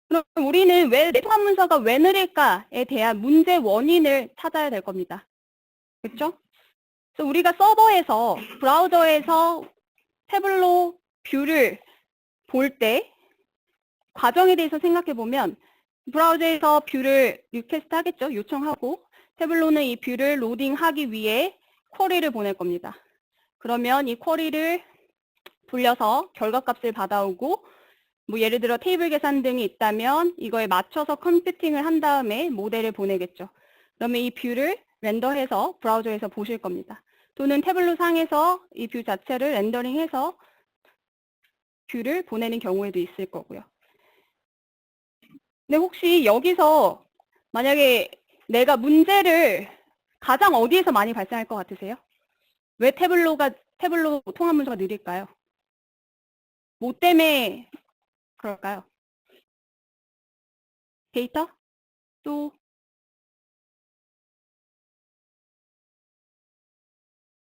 그럼 우리는 왜 내 통합 문서가 왜 느릴까에 대한 문제 원인을 찾아야 될 겁니다. 그렇죠? 그래서 우리가 서버에서 브라우저에서 태블로 뷰를 볼 때 과정에 대해서 생각해 보면 브라우저에서 뷰를 리퀘스트 하겠죠. 요청하고 태블로는 이 뷰를 로딩하기 위해 쿼리를 보낼 겁니다. 그러면 이 쿼리를 돌려서 결과값을 받아오고 뭐 예를 들어 테이블 계산 등이 있다면 이거에 맞춰서 컴퓨팅을 한 다음에 모델을 보내겠죠. 그러면 이 뷰를 렌더해서 브라우저에서 보실 겁니다. 또는 태블로 상에서 이 뷰 자체를 렌더링해서 뷰를 보내는 경우에도 있을 거고요. 근데 혹시 여기서 만약에 내가 문제를 가장 어디에서 많이 발생할 것 같으세요? 왜 태블로 통합 문서가 느릴까요? 뭐 때문에 그럴까요? 데이터? 또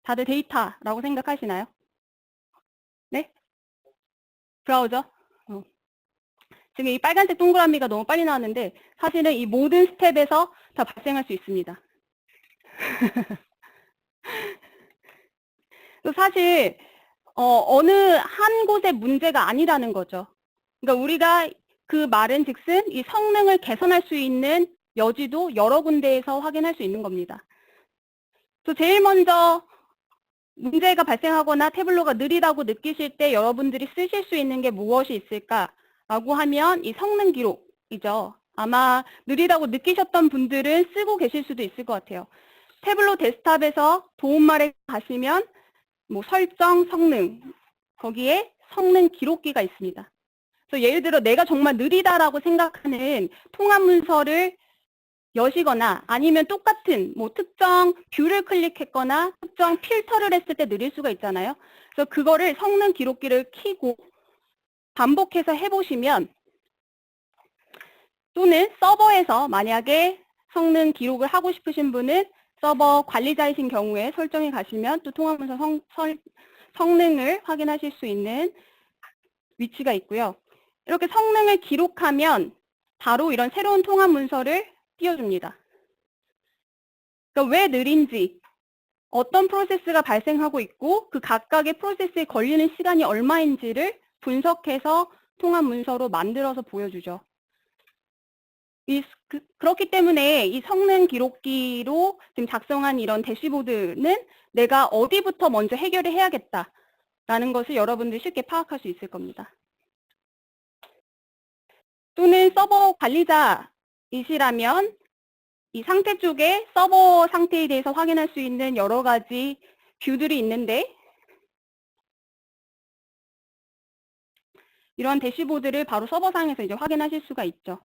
다들 데이터라고 생각하시나요? 네? 브라우저? 지금 이 빨간색 동그라미가 너무 빨리 나왔는데 사실은 이 모든 스텝에서 다 발생할 수 있습니다. 사실 어느 한 곳의 문제가 아니라는 거죠. 그러니까 우리가 그 말은 즉슨 이 성능을 개선할 수 있는 여지도 여러 군데에서 확인할 수 있는 겁니다. 또 제일 먼저 문제가 발생하거나 태블로가 느리다고 느끼실 때 여러분들이 쓰실 수 있는 게 무엇이 있을까라고 하면 이 성능 기록이죠. 아마 느리다고 느끼셨던 분들은 쓰고 계실 수도 있을 것 같아요. 태블로 데스크탑에서 도움말에 가시면 뭐 설정, 성능, 거기에 성능 기록기가 있습니다. 그래서 예를 들어 내가 정말 느리다라고 생각하는 통합 문서를 여시거나 아니면 똑같은 뭐 특정 뷰를 클릭했거나 특정 필터를 했을 때 느릴 수가 있잖아요. 그래서 그거를 성능 기록기를 켜고 반복해서 해보시면 또는 서버에서 만약에 성능 기록을 하고 싶으신 분은 서버 관리자이신 경우에 설정에 가시면 또 통합문서 성능을 확인하실 수 있는 위치가 있고요. 이렇게 성능을 기록하면 바로 이런 새로운 통합 문서를 띄워줍니다. 그러니까 왜 느린지, 어떤 프로세스가 발생하고 있고 그 각각의 프로세스에 걸리는 시간이 얼마인지를 분석해서 통합 문서로 만들어서 보여주죠. 그렇기 때문에 이 성능 기록기로 지금 작성한 이런 대시보드는 내가 어디부터 먼저 해결을 해야겠다라는 것을 여러분들이 쉽게 파악할 수 있을 겁니다. 또는 서버 관리자이시라면 이 상태 쪽에 서버 상태에 대해서 확인할 수 있는 여러 가지 뷰들이 있는데 이런 대시보드를 바로 서버상에서 이제 확인하실 수가 있죠.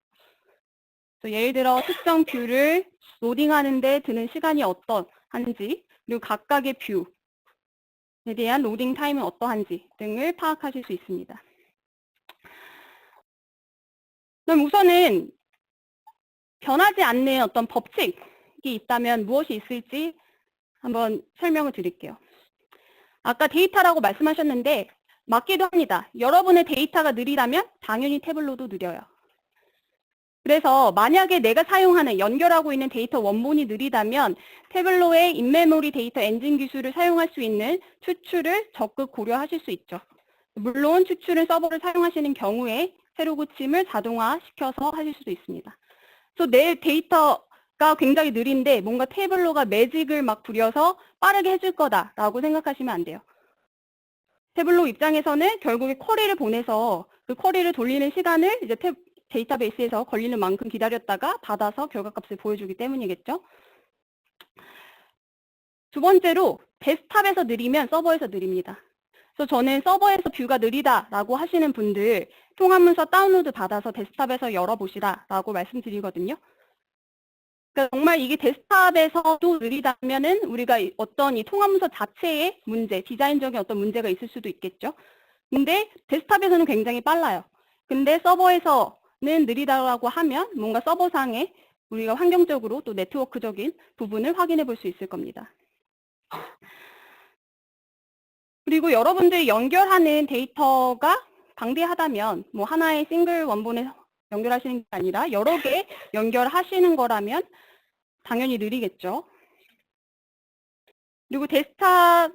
예를 들어 특정 뷰를 로딩하는데 드는 시간이 어떠한지 그리고 각각의 뷰에 대한 로딩 타임은 어떠한지 등을 파악하실 수 있습니다. 그럼 우선은 변하지 않는 어떤 법칙이 있다면 무엇이 있을지 한번 설명을 드릴게요. 아까 데이터라고 말씀하셨는데 맞기도 합니다. 여러분의 데이터가 느리다면 당연히 태블로도 느려요. 그래서 만약에 내가 사용하는 연결하고 있는 데이터 원본이 느리다면 태블로의 인메모리 데이터 엔진 기술을 사용할 수 있는 추출을 적극 고려하실 수 있죠. 물론 추출은 서버를 사용하시는 경우에 새로 고침을 자동화시켜서 하실 수도 있습니다. 그래서 내 데이터가 굉장히 느린데 뭔가 태블로가 매직을 막 부려서 빠르게 해줄 거다라고 생각하시면 안 돼요. 태블로 입장에서는 결국에 쿼리를 보내서 그 쿼리를 돌리는 시간을 이제 데이터베이스에서 걸리는 만큼 기다렸다가 받아서 결과값을 보여주기 때문이겠죠. 두 번째로 데스크탑에서 느리면 서버에서 느립니다. 그래서 저는 서버에서 뷰가 느리다라고 하시는 분들 통합문서 다운로드 받아서 데스크탑에서 열어보시라라고 말씀드리거든요. 그러니까 정말 이게 데스크탑에서도 느리다면은 우리가 어떤 이 통합문서 자체의 문제, 디자인적인 어떤 문제가 있을 수도 있겠죠. 근데 데스크탑에서는 굉장히 빨라요. 근데 서버에서는 느리다고 하면 뭔가 서버상에 우리가 환경적으로 또 네트워크적인 부분을 확인해 볼 수 있을 겁니다. 그리고 여러분들이 연결하는 데이터가 방대하다면 뭐 하나의 싱글 원본에 연결하시는 게 아니라 여러 개 연결하시는 거라면 당연히 느리겠죠. 그리고 데스크탑이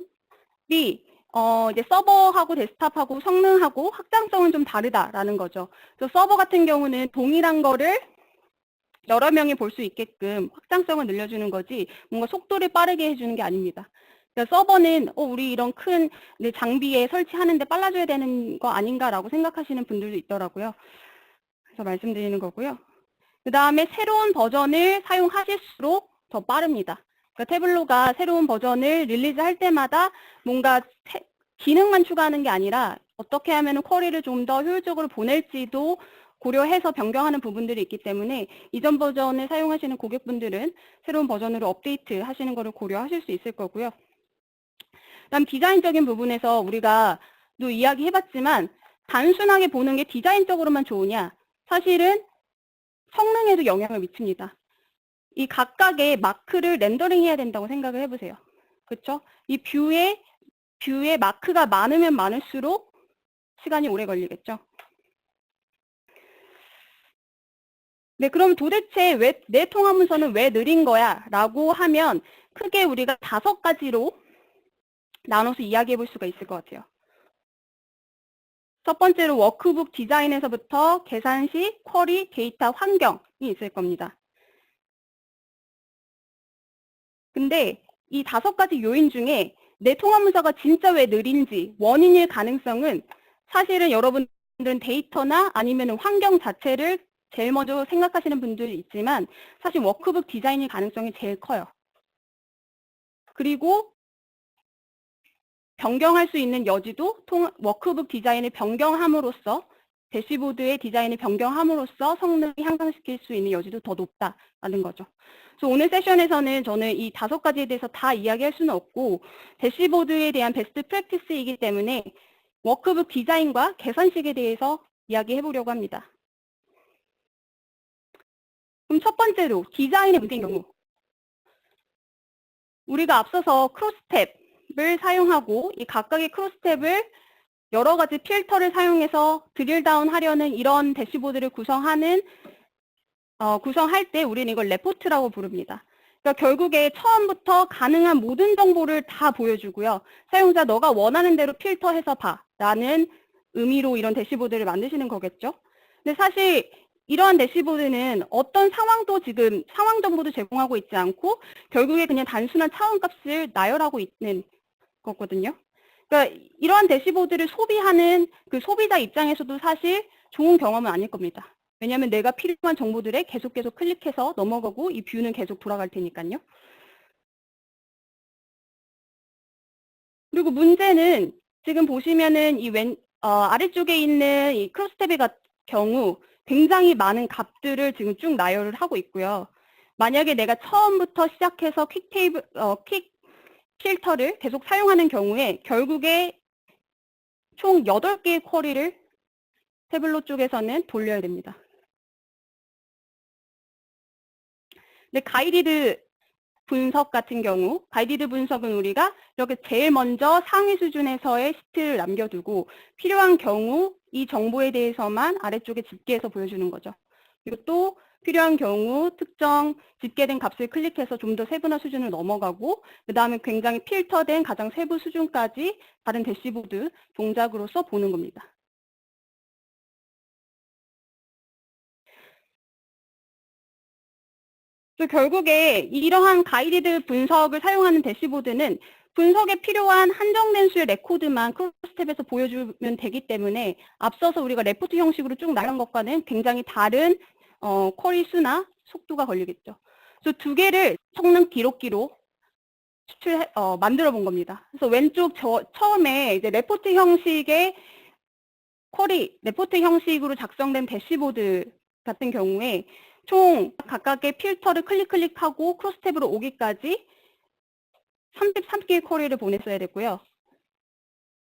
이제 서버하고 데스크탑하고 성능하고 확장성은 좀 다르다라는 거죠. 그래서 서버 같은 경우는 동일한 거를 여러 명이 볼 수 있게끔 확장성을 늘려주는 거지 뭔가 속도를 빠르게 해주는 게 아닙니다. 그러니까 서버는 우리 이런 큰 장비에 설치하는데 빨라져야 되는 거 아닌가라고 생각하시는 분들도 있더라고요. 그래서 말씀드리는 거고요. 그 다음에 새로운 버전을 사용하실수록 더 빠릅니다. 그러니까 태블로가 새로운 버전을 릴리즈할 때마다 뭔가 기능만 추가하는 게 아니라 어떻게 하면 쿼리를 좀 더 효율적으로 보낼지도 고려해서 변경하는 부분들이 있기 때문에 이전 버전을 사용하시는 고객분들은 새로운 버전으로 업데이트 하시는 것을 고려하실 수 있을 거고요. 그다음 디자인적인 부분에서 우리가 또 이야기해봤지만 단순하게 보는 게 디자인적으로만 좋으냐? 사실은 성능에도 영향을 미칩니다. 이 각각의 마크를 렌더링 해야 된다고 생각을 해보세요. 그렇죠? 이 뷰에 마크가 많으면 많을수록 시간이 오래 걸리겠죠. 네, 그럼 도대체 내 통화 문서는 왜 느린 거야? 라고 하면 크게 우리가 5가지로 나눠서 이야기해 볼 수가 있을 것 같아요. 첫 번째로 워크북 디자인에서부터 계산식, 쿼리, 데이터 환경이 있을 겁니다. 근데 이 5가지 요인 중에 내 통화 문서가 진짜 왜 느린지 원인일 가능성은 사실은 여러분들은 데이터나 아니면 환경 자체를 제일 먼저 생각하시는 분들이 있지만 사실 워크북 디자인일 가능성이 제일 커요. 그리고 변경할 수 있는 여지도 워크북 디자인을 변경함으로써 대시보드의 디자인을 변경함으로써 성능을 향상시킬 수 있는 여지도 더 높다라는 거죠. 그래서 오늘 세션에서는 저는 이 5가지에 대해서 다 이야기할 수는 없고 대시보드에 대한 베스트 프랙티스이기 때문에 워크북 디자인과 계산식에 대해서 이야기해 보려고 합니다. 그럼 첫 번째로 디자인의 문제인 경우 우리가 앞서서 크로스탭을 사용하고 이 각각의 크로스탭을 여러 가지 필터를 사용해서 드릴다운 하려는 이런 대시보드를 구성할 때 우리는 이걸 레포트라고 부릅니다. 그러니까 결국에 처음부터 가능한 모든 정보를 다 보여주고요. 사용자 너가 원하는 대로 필터해서 봐 라는 의미로 이런 대시보드를 만드시는 거겠죠. 근데 사실 이러한 대시보드는 어떤 상황도 지금 상황 정보도 제공하고 있지 않고 결국에 그냥 단순한 차원값을 나열하고 있는 거거든요. 그러니까 이러한 대시보드를 소비하는 그 소비자 입장에서도 사실 좋은 경험은 아닐 겁니다. 왜냐하면 내가 필요한 정보들에 계속 클릭해서 넘어가고 이 뷰는 계속 돌아갈 테니까요. 그리고 문제는 지금 보시면은 이 아래쪽에 있는 이 크로스탭의 경우 굉장히 많은 값들을 지금 쭉 나열을 하고 있고요. 만약에 내가 처음부터 시작해서 퀵 필터를 계속 사용하는 경우에 결국에 총 8개의 쿼리를 태블로 쪽에서는 돌려야 됩니다. 근데 가이디드 분석 같은 경우, 가이디드 분석은 우리가 이렇게 제일 먼저 상위 수준에서의 시트를 남겨두고 필요한 경우 이 정보에 대해서만 아래쪽에 집계해서 보여주는 거죠. 그리고 또 필요한 경우 특정 집계된 값을 클릭해서 좀 더 세분화 수준을 넘어가고 그 다음에 굉장히 필터된 가장 세부 수준까지 다른 대시보드 동작으로서 보는 겁니다. 결국에 이러한 가이디드 분석을 사용하는 대시보드는 분석에 필요한 한정된 수의 레코드만 크로스탭에서 보여주면 되기 때문에 앞서서 우리가 레포트 형식으로 쭉 나간 것과는 굉장히 다른 쿼리 수나 속도가 걸리겠죠. 그래서 2개를 성능 기록기로 만들어 본 겁니다. 그래서 왼쪽 처음에 이제 레포트 형식의 레포트 형식으로 작성된 대시보드 같은 경우에 총 각각의 필터를 클릭하고 크로스탭으로 오기까지 33개의 쿼리를 보냈어야 됐고요.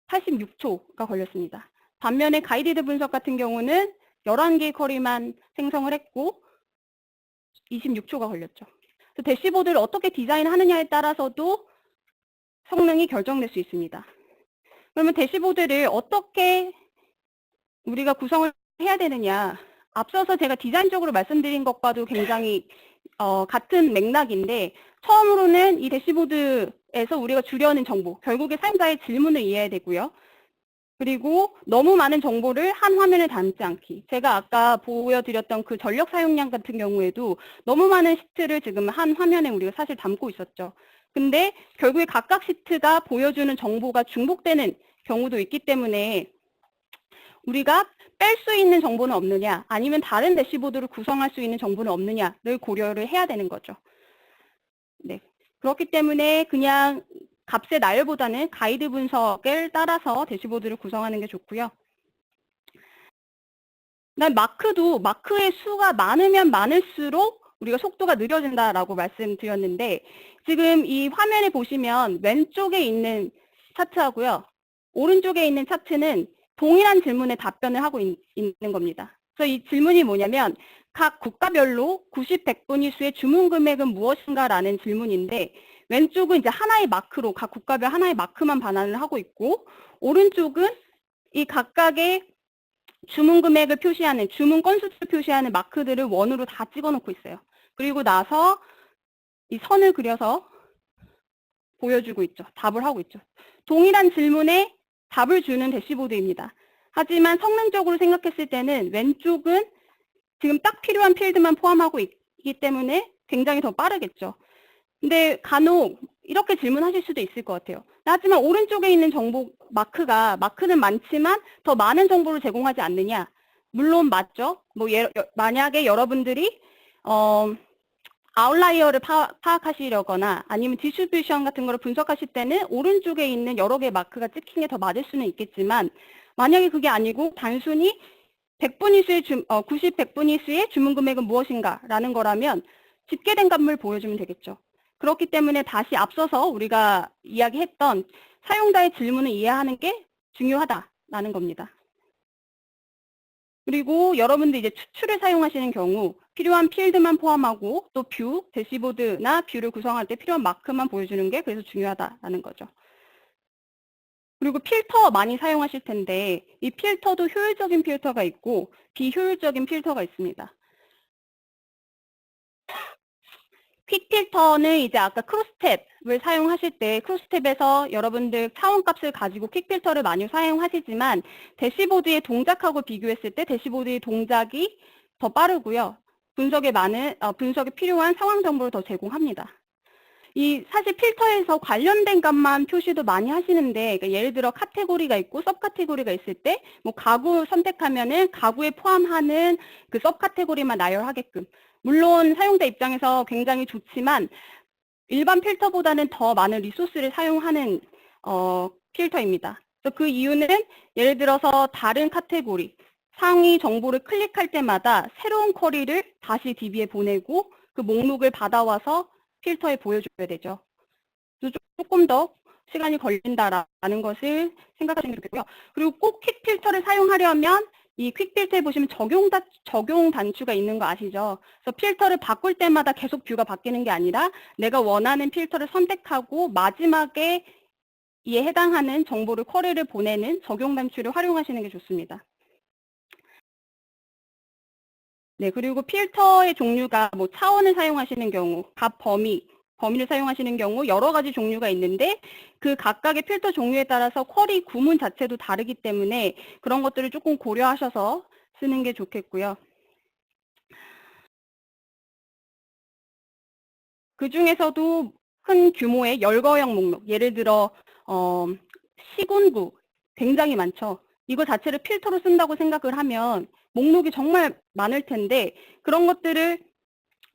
86초가 걸렸습니다. 반면에 가이디드 분석 같은 경우는 11개의 쿼리만 생성을 했고 26초가 걸렸죠. 그래서 대시보드를 어떻게 디자인하느냐에 따라서도 성능이 결정될 수 있습니다. 그러면 대시보드를 어떻게 우리가 구성을 해야 되느냐? 앞서서 제가 디자인적으로 말씀드린 것과도 굉장히 같은 맥락인데, 처음으로는 이 대시보드에서 우리가 주려는 정보, 결국에 사용자의 질문을 이해해야 되고요. 그리고 너무 많은 정보를 한 화면에 담지 않기. 제가 아까 보여드렸던 그 전력 사용량 같은 경우에도 너무 많은 시트를 지금 한 화면에 우리가 사실 담고 있었죠. 근데 결국에 각각 시트가 보여주는 정보가 중복되는 경우도 있기 때문에 우리가 뺄 수 있는 정보는 없느냐, 아니면 다른 대시보드를 구성할 수 있는 정보는 없느냐를 고려를 해야 되는 거죠. 네. 그렇기 때문에 그냥 값의 나열보다는 가이드 분석을 따라서 대시보드를 구성하는 게 좋고요. 그다음 마크도 마크의 수가 많으면 많을수록 우리가 속도가 느려진다라고 말씀드렸는데, 지금 이 화면에 보시면 왼쪽에 있는 차트하고요, 오른쪽에 있는 차트는 동일한 질문에 답변을 하고 있는 겁니다. 그래서 이 질문이 뭐냐면 각 국가별로 90, 100분 이수의 주문 금액은 무엇인가라는 질문인데, 왼쪽은 이제 하나의 마크로 각 국가별 하나의 마크만 반환을 하고 있고, 오른쪽은 이 각각의 주문 금액을 표시하는, 주문 건수를 표시하는 마크들을 원으로 다 찍어놓고 있어요. 그리고 나서 이 선을 그려서 보여주고 있죠. 답을 하고 있죠. 동일한 질문에 답을 주는 대시보드입니다. 하지만 성능적으로 생각했을 때는 왼쪽은 지금 딱 필요한 필드만 포함하고 있기 때문에 굉장히 더 빠르겠죠. 근데 간혹 이렇게 질문하실 수도 있을 것 같아요. 하지만 오른쪽에 있는 정보 마크는 많지만 더 많은 정보를 제공하지 않느냐? 물론 맞죠. 뭐 만약에 여러분들이 아웃라이어를 파악하시려거나 아니면 디스트리뷰션 같은 거를 분석하실 때는 오른쪽에 있는 여러 개의 마크가 찍힌 게 더 맞을 수는 있겠지만, 만약에 그게 아니고 단순히 100분 이수의 90, 100분 이수의 주문 금액은 무엇인가 라는 거라면 집계된 값을 보여주면 되겠죠. 그렇기 때문에 다시 앞서서 우리가 이야기했던 사용자의 질문을 이해하는 게 중요하다라는 겁니다. 그리고 여러분들 이제 추출을 사용하시는 경우 필요한 필드만 포함하고 또 뷰, 대시보드나 뷰를 구성할 때 필요한 마크만 보여주는 게 그래서 중요하다라는 거죠. 그리고 필터 많이 사용하실 텐데 이 필터도 효율적인 필터가 있고 비효율적인 필터가 있습니다. 퀵 필터는 이제 아까 크로스탭을 사용하실 때 크로스탭에서 여러분들 차원값을 가지고 퀵 필터를 많이 사용하시지만 대시보드의 동작하고 비교했을 때 대시보드의 동작이 더 빠르고요. 분석에 필요한 상황 정보를 더 제공합니다. 사실 필터에서 관련된 값만 표시도 많이 하시는데, 그러니까 예를 들어 카테고리가 있고 섭 카테고리가 있을 때 뭐 가구 선택하면은 가구에 포함하는 그 섭 카테고리만 나열하게끔. 물론 사용자 입장에서 굉장히 좋지만 일반 필터보다는 더 많은 리소스를 사용하는 필터입니다. 그래서 그 이유는 예를 들어서 다른 카테고리 상위 정보를 클릭할 때마다 새로운 쿼리를 다시 DB에 보내고 그 목록을 받아와서 필터에 보여줘야 되죠. 그래서 조금 더 시간이 걸린다라는 것을 생각하시면 좋겠고요. 그리고 꼭 퀵 필터를 사용하려면 이 퀵 필터에 보시면 적용 단추가 있는 거 아시죠? 그래서 필터를 바꿀 때마다 계속 뷰가 바뀌는 게 아니라 내가 원하는 필터를 선택하고 마지막에 이에 해당하는 정보를 쿼리를 보내는 적용 단추를 활용하시는 게 좋습니다. 네, 그리고 필터의 종류가 뭐 차원을 사용하시는 경우, 값 범위를 사용하시는 경우 여러 가지 종류가 있는데 그 각각의 필터 종류에 따라서 쿼리 구문 자체도 다르기 때문에 그런 것들을 조금 고려하셔서 쓰는 게 좋겠고요. 그 중에서도 큰 규모의 열거형 목록, 예를 들어 시군구 굉장히 많죠. 이거 자체를 필터로 쓴다고 생각을 하면 목록이 정말 많을 텐데 그런 것들을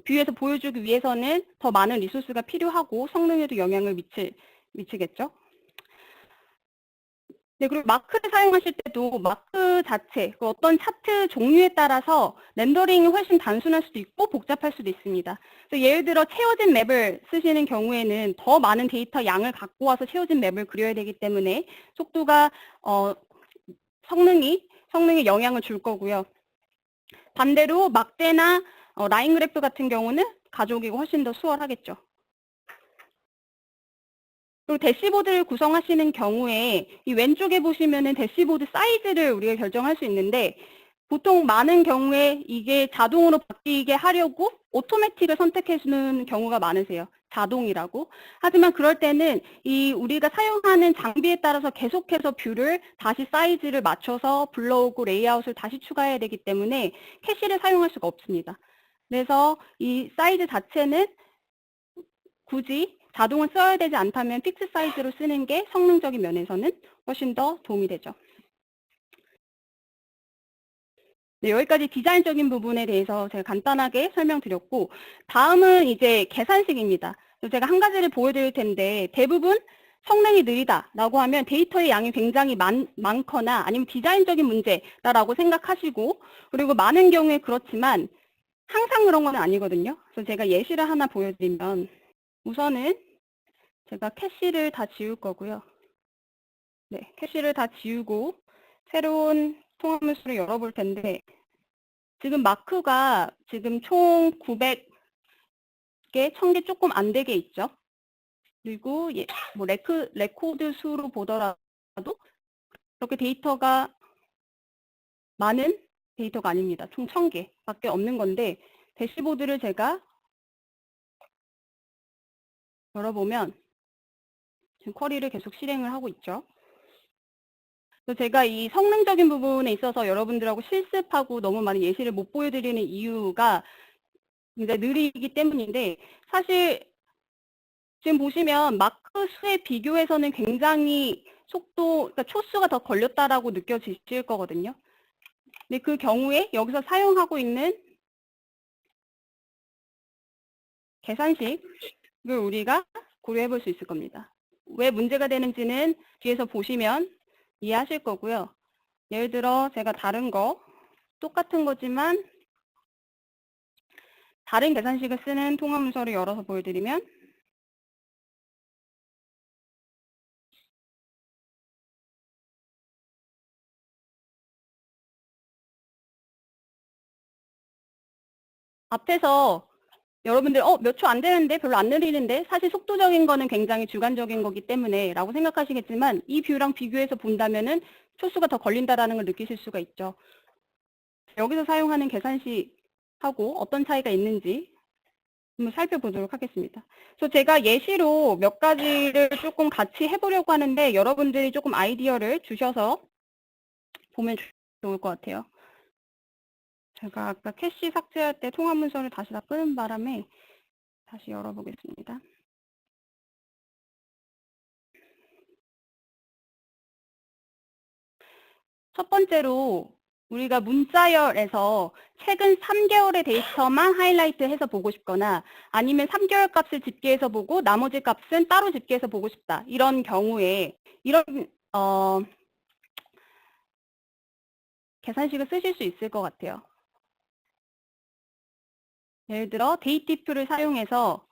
뷰에서 보여주기 위해서는 더 많은 리소스가 필요하고 성능에도 영향을 미치겠죠. 네, 그리고 마크를 사용하실 때도 마크 자체, 어떤 차트 종류에 따라서 렌더링이 훨씬 단순할 수도 있고 복잡할 수도 있습니다. 그래서 예를 들어 채워진 맵을 쓰시는 경우에는 더 많은 데이터 양을 갖고 와서 채워진 맵을 그려야 되기 때문에 속도가 성능에 영향을 줄 거고요. 반대로 막대나 라인 그래프 같은 경우는 가져오기가 훨씬 더 수월하겠죠. 그리고 대시보드를 구성하시는 경우에 이 왼쪽에 보시면은 대시보드 사이즈를 우리가 결정할 수 있는데 보통 많은 경우에 이게 자동으로 바뀌게 하려고 오토매틱을 선택해 주는 경우가 많으세요. 자동이라고. 하지만 그럴 때는 이 우리가 사용하는 장비에 따라서 계속해서 뷰를 다시 사이즈를 맞춰서 불러오고 레이아웃을 다시 추가해야 되기 때문에 캐시를 사용할 수가 없습니다. 그래서 이 사이즈 자체는 굳이 자동을 써야 되지 않다면 픽스 사이즈로 쓰는 게 성능적인 면에서는 훨씬 더 도움이 되죠. 네, 여기까지 디자인적인 부분에 대해서 제가 간단하게 설명드렸고, 다음은 이제 계산식입니다. 그래서 제가 한 가지를 보여드릴 텐데, 대부분 성능이 느리다라고 하면 데이터의 양이 굉장히 많거나 아니면 디자인적인 문제다라고 생각하시고, 그리고 많은 경우에 그렇지만 항상 그런 건 아니거든요. 그래서 제가 예시를 하나 보여드리면, 우선은 제가 캐시를 다 지울 거고요. 네, 캐시를 다 지우고 새로운 통합문서를 열어볼 텐데, 지금 마크가 지금 총 900개, 1000개 조금 안 되게 있죠. 그리고 뭐 레코드 수로 보더라도 그렇게 데이터가 많은 데이터가 아닙니다. 총 1000개밖에 없는 건데, 대시보드를 제가 열어보면 지금 쿼리를 계속 실행을 하고 있죠. 그래서 제가 이 성능적인 부분에 있어서 여러분들하고 실습하고 너무 많은 예시를 못 보여드리는 이유가 굉장히 느리기 때문인데, 사실 지금 보시면 마크 수에 비교해서는 굉장히 그러니까 초수가 더 걸렸다라고 느껴지실 거거든요. 근데 그 경우에 여기서 사용하고 있는 계산식을 우리가 고려해 볼 수 있을 겁니다. 왜 문제가 되는지는 뒤에서 보시면 이해하실 거고요. 예를 들어 제가 다른 거 똑같은 거지만 다른 계산식을 쓰는 통합 문서를 열어서 보여드리면 앞에서 여러분들 몇 초 안 되는데 별로 안 느리는데 사실 속도적인 거는 굉장히 주관적인 거기 때문에 라고 생각하시겠지만 이 뷰랑 비교해서 본다면은 초수가 더 걸린다라는 걸 느끼실 수가 있죠. 여기서 사용하는 계산식하고 어떤 차이가 있는지 한번 살펴보도록 하겠습니다. 그래서 제가 예시로 몇 가지를 조금 같이 해보려고 하는데 여러분들이 조금 아이디어를 주셔서 보면 좋을 것 같아요. 제가 아까 캐시 삭제할 때 통합 문서를 다시 다 끄는 바람에 다시 열어보겠습니다. 첫 번째로 우리가 문자열에서 최근 3개월의 데이터만 하이라이트해서 보고 싶거나 아니면 3개월 값을 집계해서 보고 나머지 값은 따로 집계해서 보고 싶다. 이런 경우에 이런 계산식을 쓰실 수 있을 것 같아요. 예를 들어 데이티표를 사용해서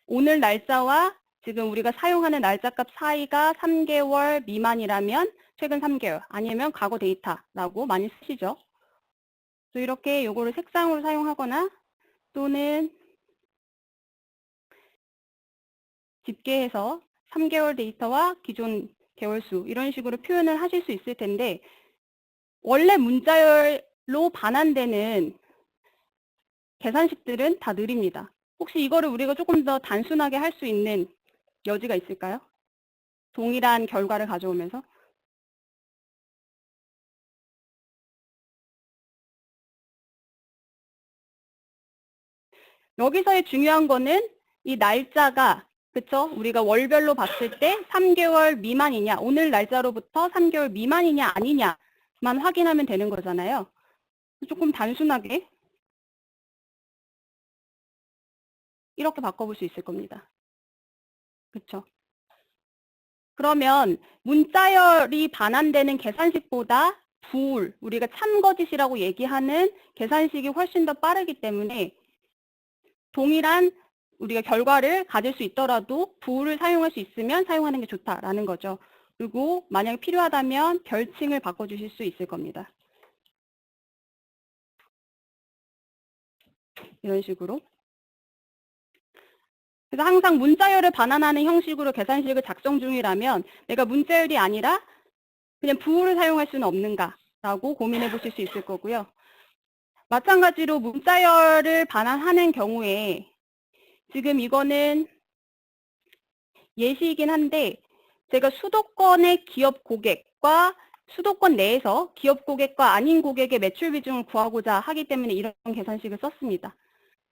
오늘 날짜와 지금 우리가 사용하는 날짜값 사이가 3개월 미만이라면 최근 3개월 아니면 과거 데이터라고 많이 쓰시죠. 또 이렇게 요거를 색상으로 사용하거나 또는 집계해서 3개월 데이터와 기존 개월수 이런 식으로 표현을 하실 수 있을 텐데 원래 문자열로 반환되는 계산식들은 다 느립니다. 혹시 이거를 우리가 조금 더 단순하게 할 수 있는 여지가 있을까요? 동일한 결과를 가져오면서. 여기서의 중요한 거는 이 날짜가 그쵸? 우리가 월별로 봤을 때 3개월 미만이냐, 오늘 날짜로부터 3개월 미만이냐 아니냐만 확인하면 되는 거잖아요. 조금 단순하게 이렇게 바꿔볼 수 있을 겁니다. 그쵸? 그러면 문자열이 반환되는 계산식보다 부울, 우리가 참거짓이라고 얘기하는 계산식이 훨씬 더 빠르기 때문에 동일한 우리가 결과를 가질 수 있더라도 부울을 사용할 수 있으면 사용하는 게 좋다라는 거죠. 그리고 만약 필요하다면 별칭을 바꿔주실 수 있을 겁니다. 이런 식으로. 그래서 항상 문자열을 반환하는 형식으로 계산식을 작성 중이라면 내가 문자열이 아니라 그냥 부호를 사용할 수는 없는가라고 고민해 보실 수 있을 거고요. 마찬가지로 문자열을 반환하는 경우에 지금 이거는 예시이긴 한데 제가 수도권의 기업 고객과 수도권 내에서 기업 고객과 아닌 고객의 매출 비중을 구하고자 하기 때문에 이런 계산식을 썼습니다.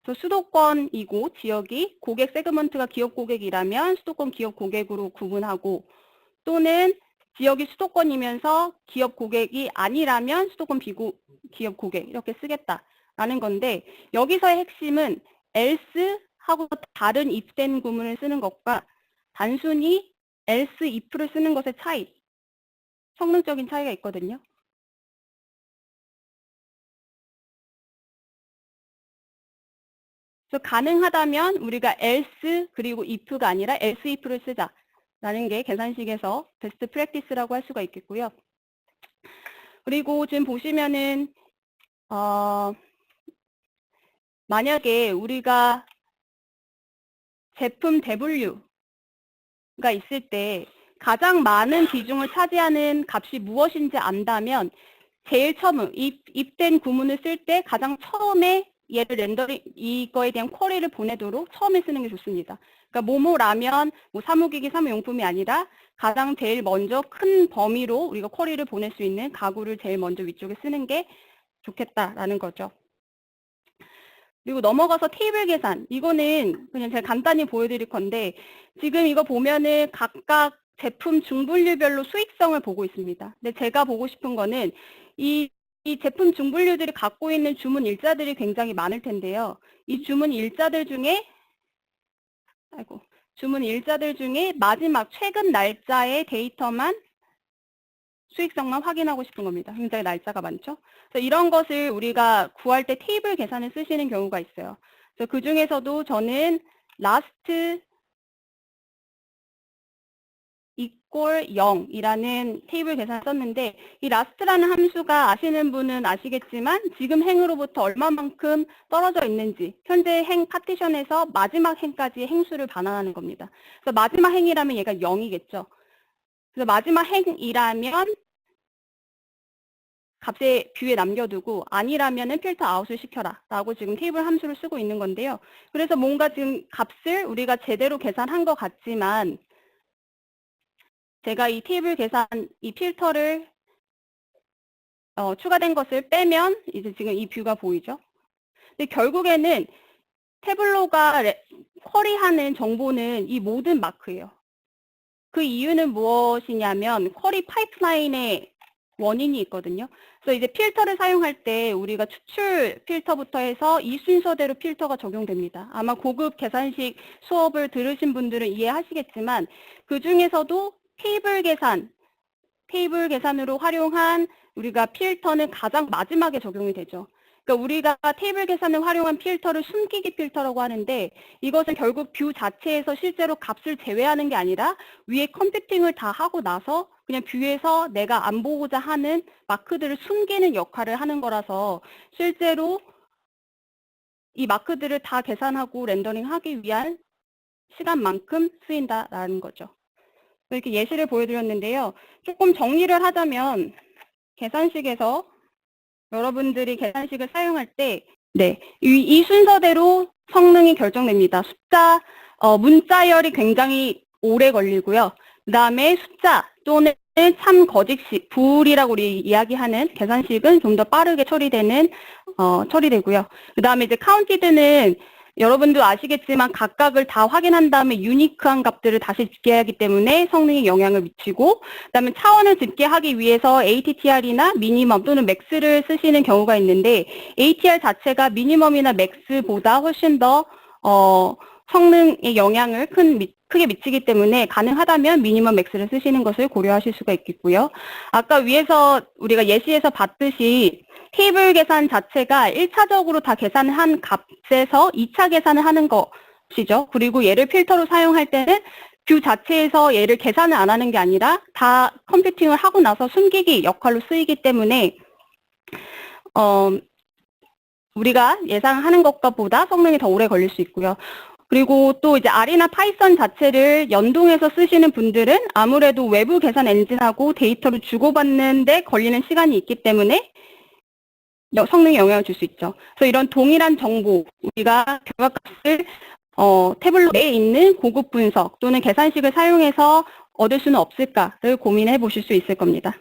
그래서 수도권이고 지역이 고객 세그먼트가 기업 고객이라면 수도권 기업 고객으로 구분하고 또는 지역이 수도권이면서 기업 고객이 아니라면 수도권 기업 고객 이렇게 쓰겠다라는 건데 여기서의 핵심은 else 하고 다른 if된 구문을 쓰는 것과 단순히 else if를 쓰는 것의 차이, 성능적인 차이가 있거든요. 그래서 가능하다면 우리가 else 그리고 if가 아니라 else if를 쓰자라는 게 계산식에서 베스트 프랙티스라고 할 수가 있겠고요. 그리고 지금 보시면은 만약에 우리가 제품 대분류가 있을 때 가장 많은 비중을 차지하는 값이 무엇인지 안다면 제일 처음 입된 구문을 쓸 때 가장 처음에 얘를 렌더링 이거에 대한 쿼리를 보내도록 처음에 쓰는 게 좋습니다. 그러니까 뭐뭐라면 뭐 사무기기 사무용품이 아니라 가장 제일 먼저 큰 범위로 우리가 쿼리를 보낼 수 있는 가구를 제일 먼저 위쪽에 쓰는 게 좋겠다라는 거죠. 그리고 넘어가서 테이블 계산. 이거는 그냥 제가 간단히 보여드릴 건데 지금 이거 보면은 각각 제품 중분류별로 수익성을 보고 있습니다. 근데 제가 보고 싶은 거는 이 제품 중분류들이 갖고 있는 주문 일자들이 굉장히 많을 텐데요. 이 주문 일자들 중에 마지막 최근 날짜의 데이터만 수익성만 확인하고 싶은 겁니다. 굉장히 날짜가 많죠. 그래서 이런 것을 우리가 구할 때 테이블 계산을 쓰시는 경우가 있어요. 그래서 그 중에서도 저는 last equal 0이라는 테이블 계산을 썼는데 이 last라는 함수가 아시는 분은 아시겠지만 지금 행으로부터 얼마만큼 떨어져 있는지 현재 행 파티션에서 마지막 행까지의 행수를 반환하는 겁니다. 그래서 마지막 행이라면 얘가 0이겠죠. 그래서 마지막 행이라면 값에 뷰에 남겨두고 아니라면은 필터 아웃을 시켜라 라고 지금 테이블 함수를 쓰고 있는 건데요. 그래서 뭔가 지금 값을 우리가 제대로 계산한 것 같지만 제가 이 테이블 계산, 이 필터를 추가된 것을 빼면 이제 지금 이 뷰가 보이죠. 근데 결국에는 태블로가 쿼리하는 정보는 이 모든 마크예요. 그 이유는 무엇이냐면 쿼리 파이프라인에 원인이 있거든요. 그래서 이제 필터를 사용할 때 우리가 추출 필터부터 해서 이 순서대로 필터가 적용됩니다. 아마 고급 계산식 수업을 들으신 분들은 이해하시겠지만 그 중에서도 테이블 계산으로 활용한 우리가 필터는 가장 마지막에 적용이 되죠. 그러니까 우리가 테이블 계산을 활용한 필터를 숨기기 필터라고 하는데 이것은 결국 뷰 자체에서 실제로 값을 제외하는 게 아니라 위에 컴퓨팅을 다 하고 나서 그냥 뷰에서 내가 안 보고자 하는 마크들을 숨기는 역할을 하는 거라서 실제로 이 마크들을 다 계산하고 렌더링하기 위한 시간만큼 쓰인다라는 거죠. 이렇게 예시를 보여드렸는데요. 조금 정리를 하자면 계산식에서 여러분들이 계산식을 사용할 때 이 순서대로 성능이 결정됩니다. 문자열이 굉장히 오래 걸리고요. 그 다음에 숫자 또는 참 거짓식, 불이라고 우리 이야기하는 계산식은 좀 더 빠르게 처리되고요. 그 다음에 이제 카운티드는 여러분도 아시겠지만 각각을 다 확인한 다음에 유니크한 값들을 다시 집계해야 하기 때문에 성능에 영향을 미치고 그다음에 차원을 집계하기 위해서 ATTR이나 미니멈 또는 맥스를 쓰시는 경우가 있는데 ATR 자체가 미니멈이나 맥스보다 훨씬 더 성능에 영향을 크게 미치기 때문에 가능하다면 미니멈 맥스를 쓰시는 것을 고려하실 수가 있겠고요. 아까 위에서 우리가 예시에서 봤듯이 테이블 계산 자체가 1차적으로 다 계산을 한 값에서 2차 계산을 하는 것이죠. 그리고 얘를 필터로 사용할 때는 뷰 자체에서 얘를 계산을 안 하는 게 아니라 다 컴퓨팅을 하고 나서 숨기기 역할로 쓰이기 때문에 우리가 예상하는 것과 보다 성능이 더 오래 걸릴 수 있고요. 그리고 또 이제 R이나 파이썬 자체를 연동해서 쓰시는 분들은 아무래도 외부 계산 엔진하고 데이터를 주고받는 데 걸리는 시간이 있기 때문에 성능에 영향을 줄 수 있죠. 그래서 이런 동일한 정보, 우리가 결과값을 태블로 내에 있는 고급 분석 또는 계산식을 사용해서 얻을 수는 없을까를 고민해 보실 수 있을 겁니다.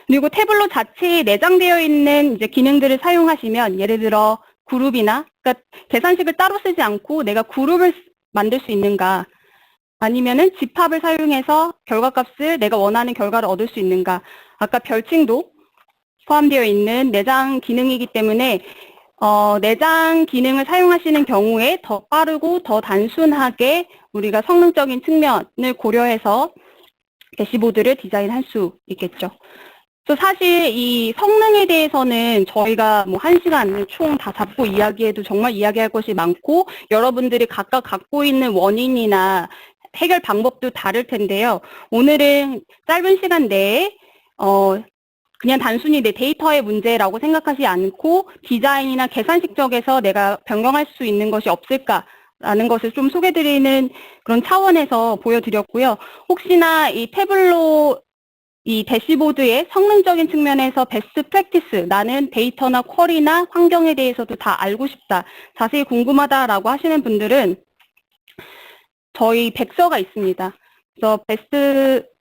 그리고 태블로 자체에 내장되어 있는 이제 기능들을 사용하시면, 예를 들어 그룹이나, 그러니까 계산식을 따로 쓰지 않고 내가 그룹을 만들 수 있는가, 아니면은 집합을 사용해서 결과값을 내가 원하는 결과를 얻을 수 있는가. 아까 별칭도 포함되어 있는 내장 기능이기 때문에 내장 기능을 사용하시는 경우에 더 빠르고 더 단순하게 우리가 성능적인 측면을 고려해서 대시보드를 디자인할 수 있겠죠. 그래서 사실 이 성능에 대해서는 저희가 뭐 1시간 총 다 잡고 이야기해도 정말 이야기할 것이 많고, 여러분들이 각각 갖고 있는 원인이나 해결 방법도 다를 텐데요. 오늘은 짧은 시간 내에 그냥 단순히 내 데이터의 문제라고 생각하지 않고 디자인이나 계산식 쪽에서 내가 변경할 수 있는 것이 없을까라는 것을 좀 소개드리는 그런 차원에서 보여드렸고요. 혹시나 이 태블로 이 대시보드의 성능적인 측면에서 베스트 프랙티스, 나는 데이터나 쿼리나 환경에 대해서도 다 알고 싶다, 자세히 궁금하다라고 하시는 분들은 저희 백서가 있습니다. 그래서 Best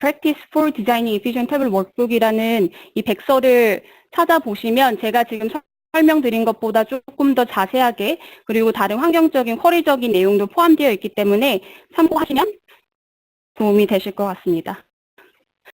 Practice for Designing Efficient Table Workbook이라는 이 백서를 찾아보시면 제가 지금 설명드린 것보다 조금 더 자세하게, 그리고 다른 환경적인 쿼리적인 내용도 포함되어 있기 때문에 참고하시면 도움이 되실 것 같습니다.